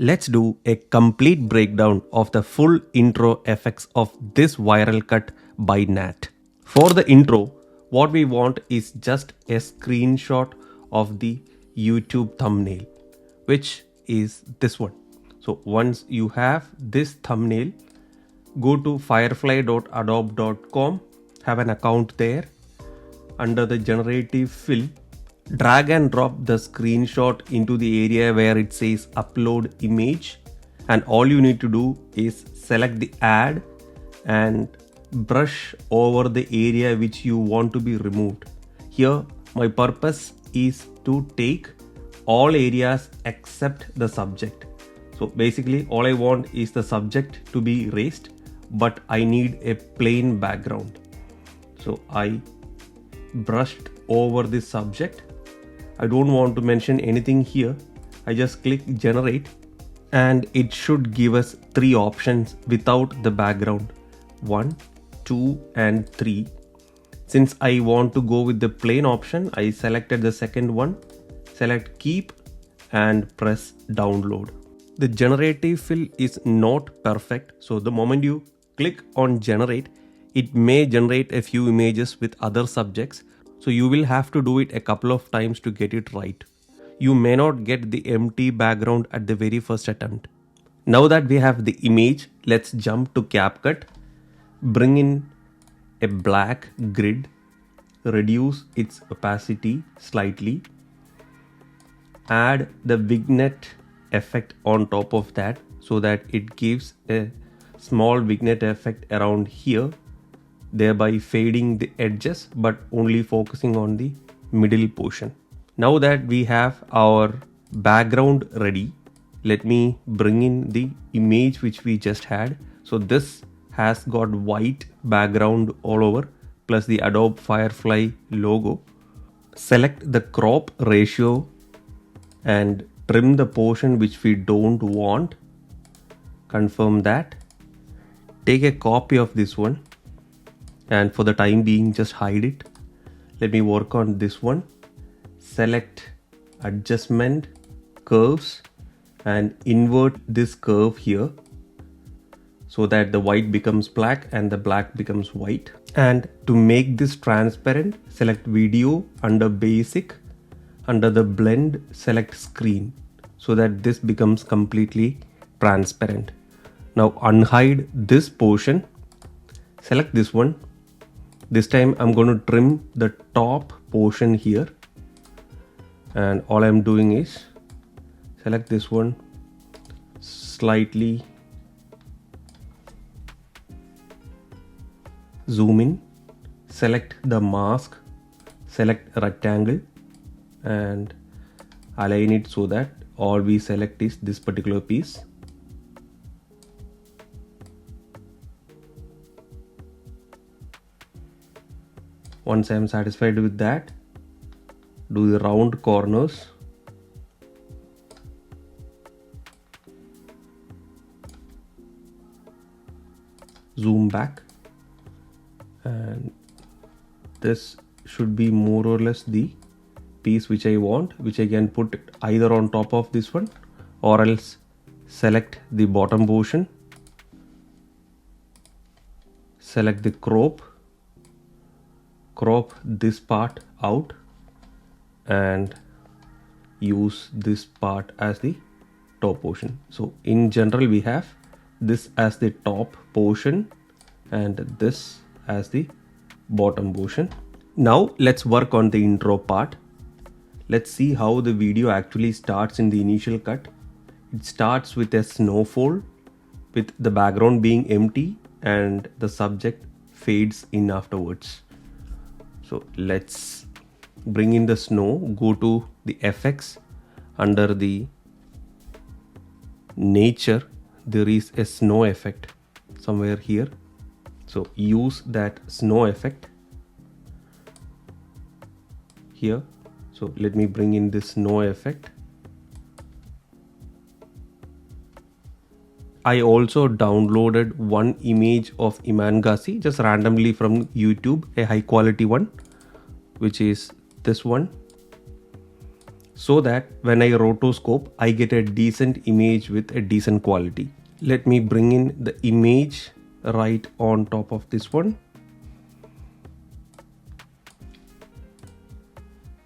Let's do a complete breakdown of the full intro effects of this viral cut by Natt. For the intro, what we want is just a screenshot of the YouTube thumbnail, which is this one. So once you have this thumbnail, go to firefly.adobe.com, have an account there. Under the generative fill, drag and drop the screenshot into the area where it says upload image, and all you need to do is select the add and brush over the area which you want to be removed. Here my purpose is to take all areas except the subject. So basically all I want is the subject to be erased, but I need a plain background. So I brushed over this subject. I don't want to mention anything here. I just click generate and it should give us 3 options without the background: 1, 2 and 3. Since I want to go with the plain option, I selected the second one. Select keep and press download. The generative fill is not perfect, so the moment you click on generate, it may generate a few images with other subjects, so you will have to do it a couple of times to get it right. You may not get the empty background at the very first attempt. Now that we have the image, let's jump to Capcut, bring in a black grid, reduce its opacity slightly, add the vignette effect on top of that so that it gives a small vignette effect around here, thereby fading the edges but only focusing on the middle portion. Now that we have our background ready, let me bring in the image which we just had. So this has got white background all over plus the Adobe Firefly logo. Select the crop ratio and trim the portion which we don't want. Confirm that. Take a copy of this one and for the time being just hide it. Let me work on this one. Select adjustment, curves, and invert this curve here so that the white becomes black and the black becomes white. And to make this transparent, select video, under basic, under the blend, select screen so that this becomes completely transparent. Now unhide this portion, select this one. This time I'm going to trim the top portion here, and all I'm doing is select this one, slightly zoom in, select the mask, select rectangle and align it so that all we select is this particular piece. Once I am satisfied with that, do the round corners, zoom back, and this should be more or less the piece which I want, which I can put either on top of this one or else select the bottom portion, select the crop this part out and use this part as the top portion. So in general we have this as the top portion and this as the bottom portion. Now let's work on the intro part. Let's see how the video actually starts in the initial cut. It starts with a snowfall with the background being empty and the subject fades in afterwards. So let's bring in the snow, go to the effects, under the nature there is a snow effect somewhere here. So use that snow effect here. So let me bring in this snow effect. I also downloaded one image of Iman Gadzhi just randomly from YouTube, a high quality one, which is this one. so that when I rotoscope, I get a decent image with a decent quality. Let me bring in the image right on top of this one.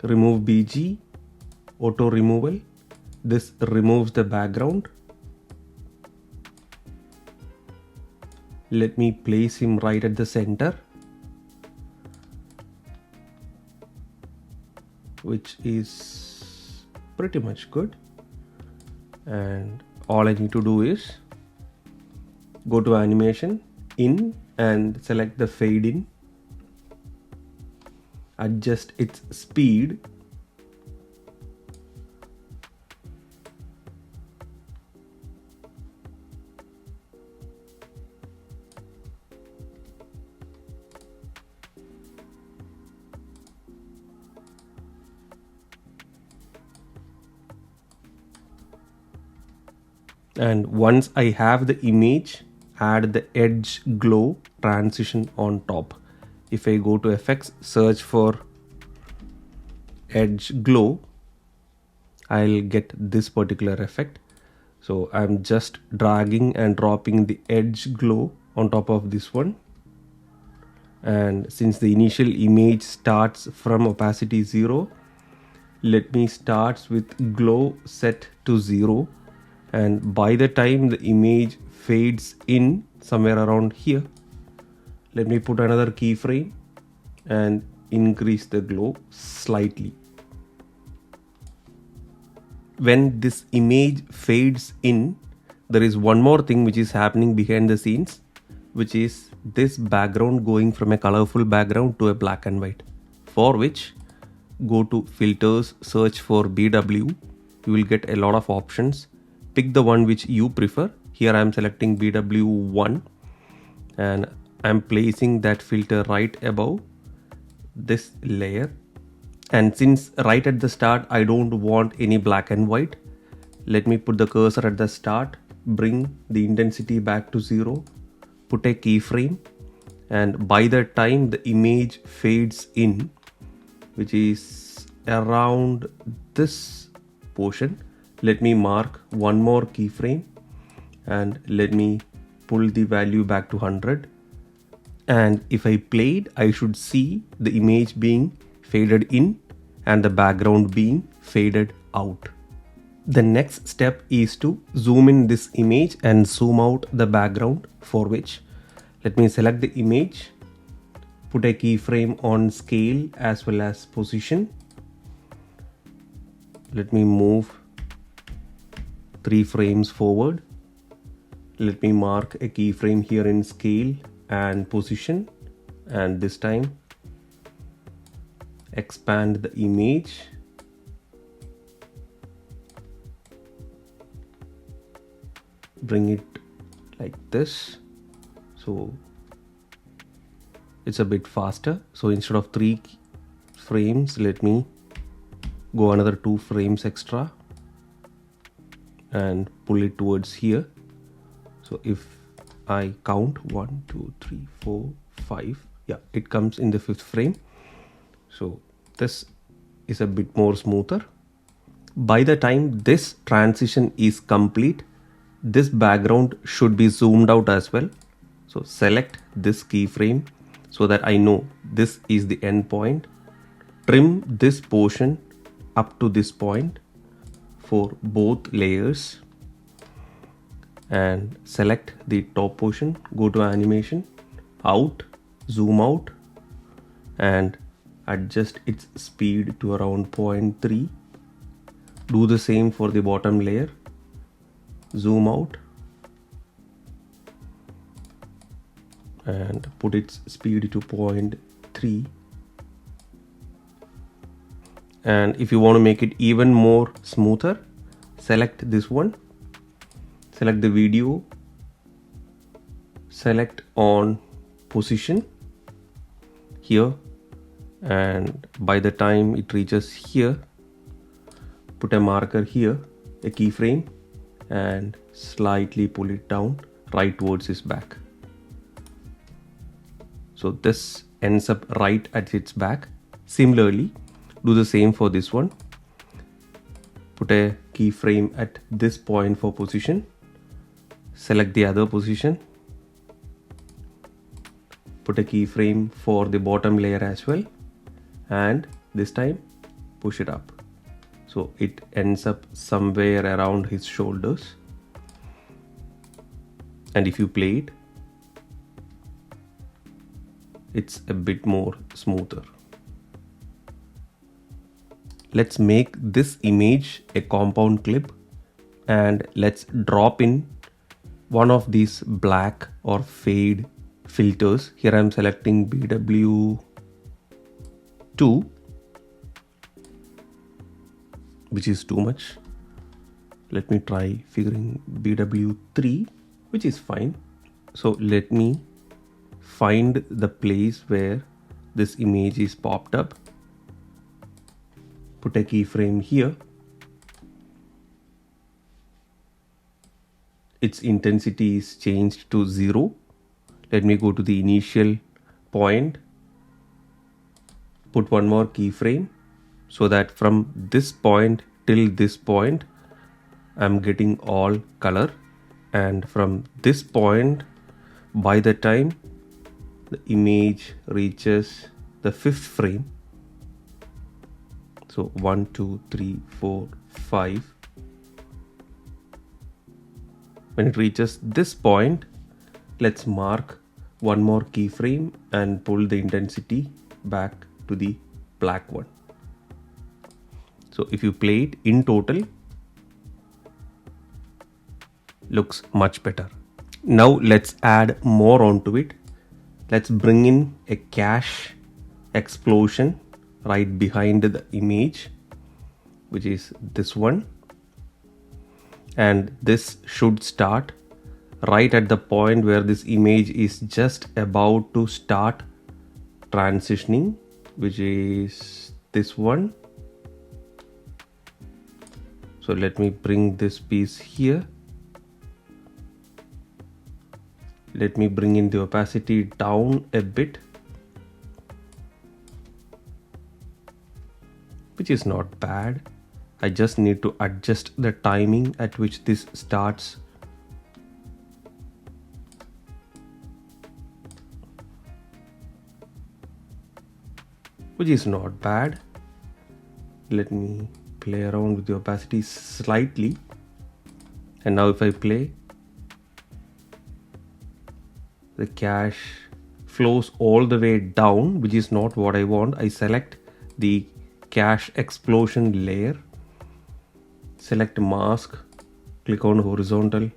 Remove BG, auto removal. This removes the background. Let me place him right at the center, which is pretty much good. And all I need to do is go to animation, in, and select the fade in. Adjust its speed. And once I have the image, add the edge glow transition on top. If I go to effects, search for edge glow, I'll get this particular effect. So I'm just dragging and dropping the edge glow on top of this one. And since the initial image starts from opacity 0, let me start with glow set to 0. And by the time the image fades in somewhere around here, let me put another keyframe and increase the glow slightly. When this image fades in, there is one more thing which is happening behind the scenes, which is this background going from a colorful background to a black and white, for which go to filters, search for BW. You will get a lot of options. Pick the one which you prefer. Here I am selecting BW1 and I'm placing that filter right above this layer. And since right at the start I don't want any black and white, let me put the cursor at the start, bring the intensity back to 0, put a keyframe, and by the time the image fades in, which is around this portion, let me mark one more keyframe and let me pull the value back to 100. And if I played, I should see the image being faded in and the background being faded out. The next step is to zoom in this image and zoom out the background, for which let me select the image, put a keyframe on scale as well as position. Let me move 3 frames forward. Let me mark a keyframe here in scale and position, and this time expand the image. Bring it like this, so it's a bit faster. So instead of 3 frames, let me go another 2 frames extra and pull it towards here. So if I count 1, 2, 3, 4, 5, yeah, it comes in the 5th frame. So this is a bit more smoother. By the time this transition is complete, this background should be zoomed out as well. So select this keyframe so that I know this is the end point. Trim this portion up to this point for both layers and select the top portion. Go to animation, out, zoom out, and adjust its speed to around 0.3. Do the same for the bottom layer. Zoom out and put its speed to 0.3. And if you want to make it even more smoother, select this one, select the video, select on position here, and by the time it reaches here, put a marker here, a keyframe, and slightly pull it down right towards his back. So this ends up right at its back. Similarly, do the same for this one. Put a keyframe at this point for position. Select the other position. Put a keyframe for the bottom layer as well. And this time push it up. So it ends up somewhere around his shoulders. And if you play it, it's a bit more smoother. Let's make this image a compound clip and let's drop in one of these black or fade filters. Here I'm selecting BW2, which is too much. Let me try figuring BW3, which is fine. So let me find the place where this image is popped up. Put a keyframe here. Its intensity is changed to 0. Let me go to the initial point. Put one more keyframe so that from this point till this point I'm getting all color, and from this point, by the time the image reaches the 5th frame, so 1 2 3 4 5, when it reaches this point, let's mark one more keyframe and pull the intensity back to the black one. So if you play it in total, looks much better. Now let's add more onto it. Let's bring in a cache explosion right behind the image, which is this one. And this should start right at the point where this image is just about to start transitioning, which is this one. So let me bring this piece here. Let me bring in the opacity down a bit, which is not bad. I just need to adjust the timing at which this starts. Which is not bad. Let me play around with the opacity slightly. And now if I play, the cache flows all the way down, which is not what I want. I select the cache explosion layer, select mask, click on horizontal,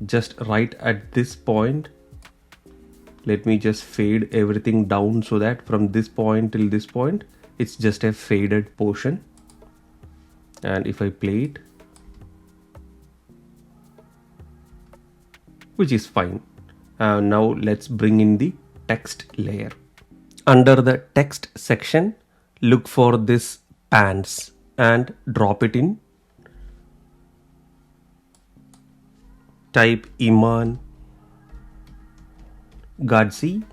just right at this point. Let me just fade everything down so that from this point till this point, it's just a faded portion. And if I play it, which is fine. Now let's bring in the text layer. Under the text section, look for this pants and drop it in. Type Iman Gadzhi.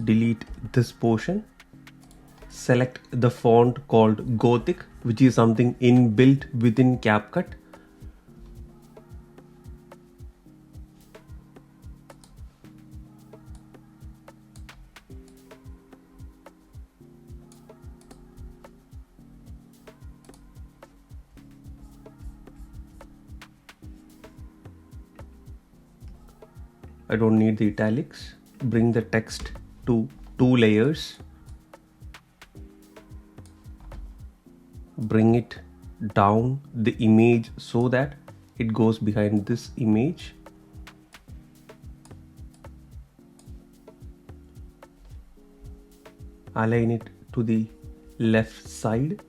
Delete this portion. Select the font called Gothic, which is something inbuilt within Capcut. I don't need the italics. Bring the text to 2 layers. Bring it down the image so that it goes behind this image. Align it to the left side.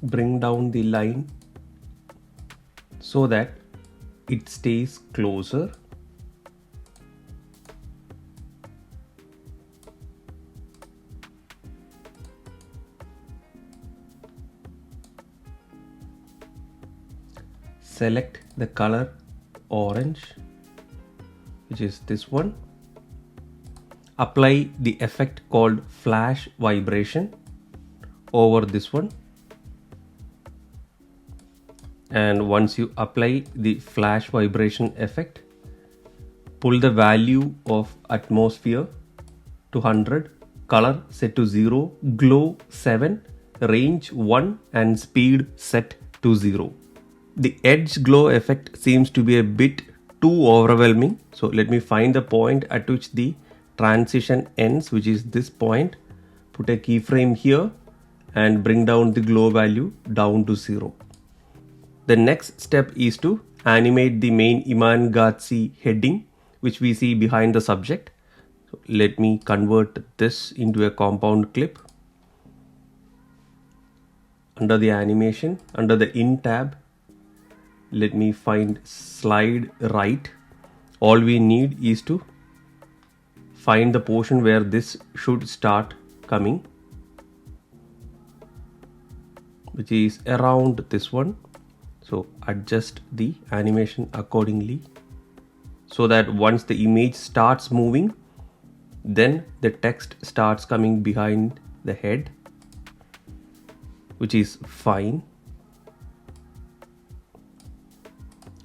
Bring down the line so that it stays closer. select the color orange, which is this one. Apply the effect called flash vibration over this one. And once you apply the flash vibration effect, pull the value of atmosphere to 100, color set to 0, glow 7, range 1 and speed set to 0. The edge glow effect seems to be a bit too overwhelming. So let me find the point at which the transition ends, which is this point. Put a keyframe here and bring down the glow value down to 0. The next step is to animate the main Iman Gadzhi heading, which we see behind the subject. So let me convert this into a compound clip. Under the animation, under the in tab, let me find slide right. All we need is to find the portion where this should start coming, which is around this one. So adjust the animation accordingly so that once the image starts moving, then the text starts coming behind the head, which is fine.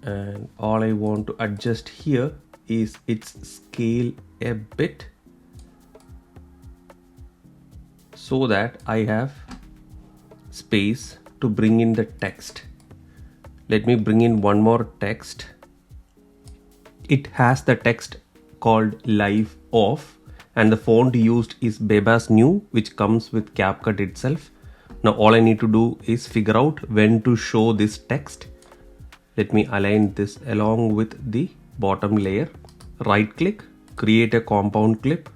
And all I want to adjust here is its scale a bit so that I have space to bring in the text. Let me bring in one more text. It has the text called live off and the font used is Bebas New, which comes with Capcut itself. Now all I need to do is figure out when to show this text. Let me align this along with the bottom layer. Right click, create a compound clip,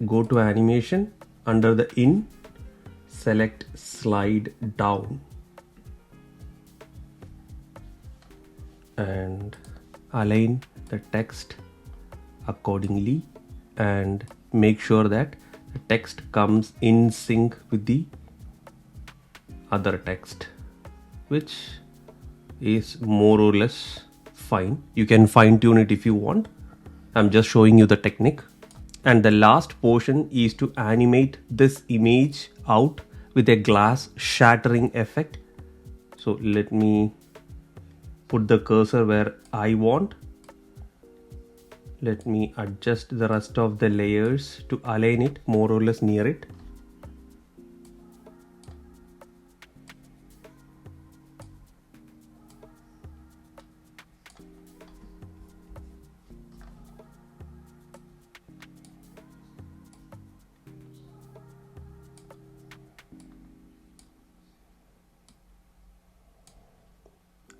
go to animation, under the in, select slide down and align the text accordingly and make sure that the text comes in sync with the other text, which is more or less fine. You can fine tune it if you want. I'm just showing you the technique. And the last portion is to animate this image out with a glass shattering effect. So let me put the cursor where I want. Let me adjust the rest of the layers to align it more or less near it.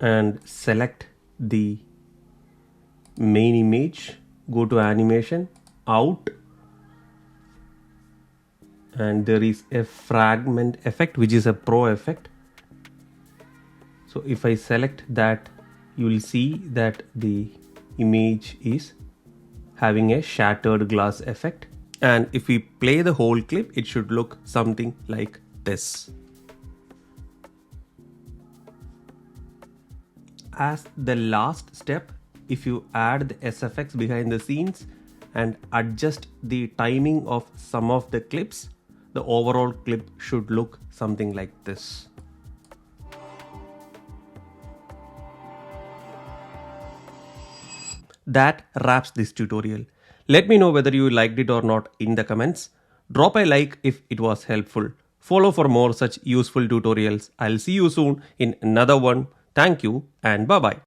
And select the main image, go to animation, out, and there is a fragment effect, which is a pro effect. So if I select that, you will see that the image is having a shattered glass effect. And if we play the whole clip, it should look something like this. As the last step, if you add the SFX behind the scenes and adjust the timing of some of the clips, the overall clip should look something like this. That wraps this tutorial. Let me know whether you liked it or not in the comments. Drop a like if it was helpful. Follow for more such useful tutorials. I'll see you soon in another one. Thank you and bye-bye.